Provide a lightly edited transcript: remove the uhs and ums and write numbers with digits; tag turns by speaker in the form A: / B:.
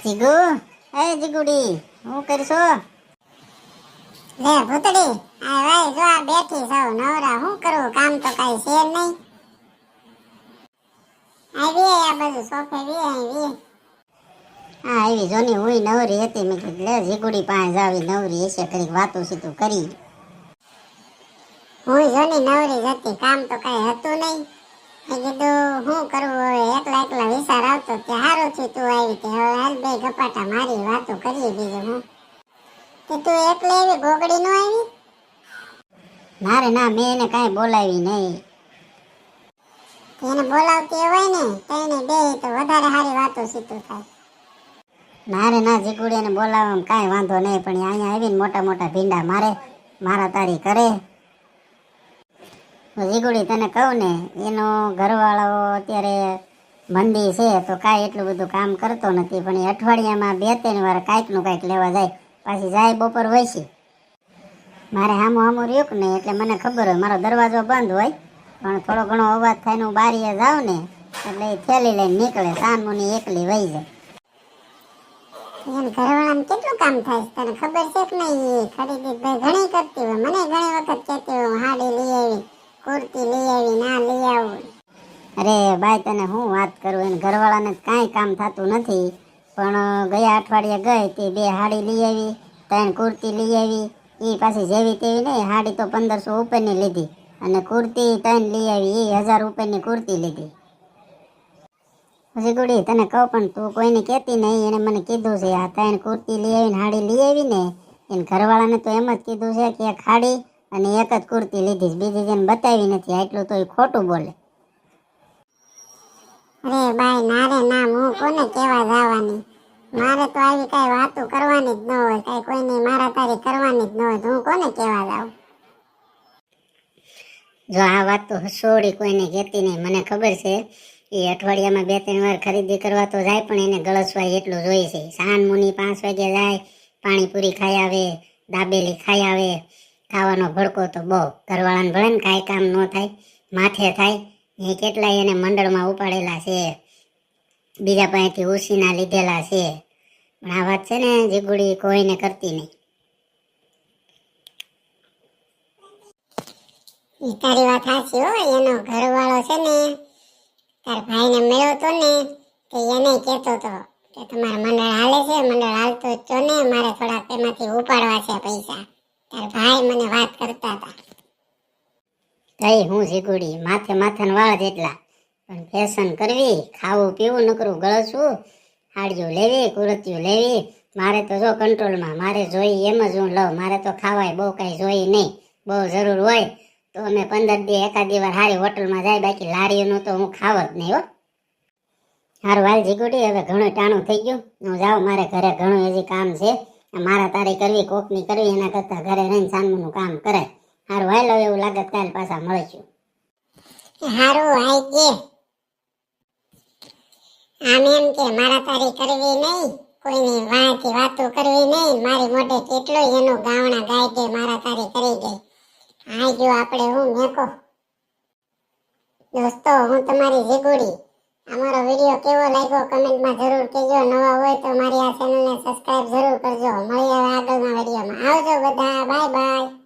A: જીગુ, એ જીગુડી, હું કરશો?
B: લે ભૂતડી, આ ભાઈ જો આ બેઠી સૌ નવરા, હું કરું, કામ તો કઈ છે નહીં. આવી આ બધું સોફે આવી.
A: હા આવી જોની હું નવરી હતી, મેં કીધું લે જીગુડી પાસે આવી નવરી હશે કરી વાતું સીતું કરી.
B: હું જોની નવરી જ હતી, કામ તો કઈ હતું નહીં. મેં કીધું હું કરવું હવે, એકલા એકલા વિચાર આવતો કે સારું થયું તું આવી તે હવે હાલ બે ગપાટા મારી વાતો કરીએ બીજું હું. તે તું એકલી આવી ગોગડી નો આવી?
A: ના રે ના, મેં એને કાંઈ બોલાવી નહીં.
B: એને બોલાવતી હોય ને તો એને બે તો વધારે સારી વાતો સીતું થાય.
A: ના રે ના, જીગુડી એને બોલાવવામાં કાંઈ વાંધો નહીં, પણ અહીંયા આવીને મોટા મોટા ભીંડા મારે, મારા તારી કરે. જીગુડી તને કહું ને, એનો ઘરવાળો અત્યારે મંદી છે તો કાંઈ એટલું બધું કામ કરતો નથી, પણ એ અઠવાડિયામાં 2-3 વાર કાંઈકનું કાંઈક લેવા જાય, પાછી જાય બપોર વૈસી. મારે હામું હામું રહ્યું ને એટલે મને ખબર હોય મારો દરવાજો બંધ હોય, પણ થોડો ઘણો અવાજ થાય ને હું બારીએ જાઉં ને એટલે એ થેલી લઈને નીકળે, સાનમુની એકલી વહી જાય.
B: એમ ઘરવાળાને કેટલું કામ થાય તને ખબર છે કે નહીં? ખરીદી ઘણી કરતી હોય, મને ઘણી વખત કહેતી હોય હાડી લઈ આવી, કુર્તી લઈ આવી, ના લઈ આવું.
A: અરે બાઈ તને હું વાત કરું, એને ઘરવાળાને કાંઈ કામ થતું નથી, પણ ગયા અઠવાડિયે ગઈ તે 2 હાડી લઈ આવી, 3 કુર્તી લઈ આવી. એ પાછી જેવી તેવી નહીં, હાડી તો 1500 ઉપરની લીધી અને કુર્તી 3 લઈ આવી, એ 1000 ઉપરની કુર્તી લીધી. પછી ગુડી તને કહું પણ તું કોઈને કહેતી નહીં, એને મને કીધું છે આ 3 કુર્તી લઈ આવીને હાડી લઈ આવી ને એને ઘરવાળાને તો એમ જ કીધું છે કે એક હાડી અને એક જ કુર્તી લીધી, બીજી જેને બતાવી નથી, આટલું તો એ ખોટું બોલે.
B: અરે બાઈ ના રે ના, હું કોને કહેવા જવાની, મારે તો આવી કઈ વાતો કરવાની જ ન હોય, કઈ કોઈને મારા તારી કરવાની જ ન હોય, તો હું કોને કહેવા જાઉં?
A: જો આ વાત તો હસોડી કોઈને કહેતી નહીં, મને ખબર છે એ અઠવાડિયામાં 2-3 વાર ખરીદી કરવા તો જાય, પણ એને ગળસવાય એટલું જોઈએ છે. સાન મુની 5 વાગે જાય, પાણીપુરી ખાઈ આવે, દાબેલી ખાઈ આવે, ખાવાનો ભડકો તો બહુ. ઘરવાળાને ભલે ને કાંઈ કામ ન થાય, માથે થાય, એ કેટલાય એને મંડળમાં ઉપાડેલા છે, બીજા પાસેથી ઉસીના લીધેલા છે, પણ આ વાત છે ને જીગુડી કોઈને કરતી નહીં.
B: તારી વાત સાચી હો, એનો ઘરવાળો છે ને તાર ભાઈને મળ્યો તો ને તે એને કહેતો હતો કે તમારા મંડળ હાલે છે, મંડળ હાલતો જ છો ને, મારે થોડાક એમાંથી ઉપાડવા છે પૈસા. તાર ભાઈ મને વાત કરતા હતા.
A: કઈ હું જીગુડી, માથે માથાના વાળ જેટલા, પણ ફેશન કરવી, ખાવું પીવું નકરું ગળસવું, હાડિયું લેવી, કુરતિયું લેવી, મારે તો જો કંટ્રોલમાં, મારે જોઈ એમ જ હું લઉં, મારે તો ખાવાય બહુ કાંઈ જોઈ નહીં, બહુ જરૂર હોય તો અમે 15 દી એકાદી વાર સારી હોટલમાં જાય, બાકી લારીઓનું તો હું ખાવ જ નહીં હો. હારું હાલ જીગુડી, હવે ઘણું ટાણું થઈ ગયું, હું જાઉં મારે ઘરે, ઘણું હજી કામ છે, મારા તારી કરવી કોકની કરવી એના કરતાં ઘરે રહીને સાનમુનું કામ કરાય. હારું હાલ, હવે એવું લાગે કાલ પાછા મળીશું.
B: હારું આઈ કે આમ એમ કે મારા તારી કરવી નહીં, કોઈની વાંથી વાતો કરવી નહીં, મારી મોઢે કેટલો એનો ગાવણા ગાય કે મારા તારી કરી ગઈ. આ જો આપણે હું મેકો દોસ્તો, હું તમારી જીગુડી. અમારો વિડીયો કેવો લાગ્યો કમેન્ટમાં જરૂર કહેજો, નવા હોય તો મારી આ ચેનલને સબસ્ક્રાઇબ જરૂર કરજો. મળીએ હવે આગળના વિડીયોમાં, આવજો બધા, બાય બાય.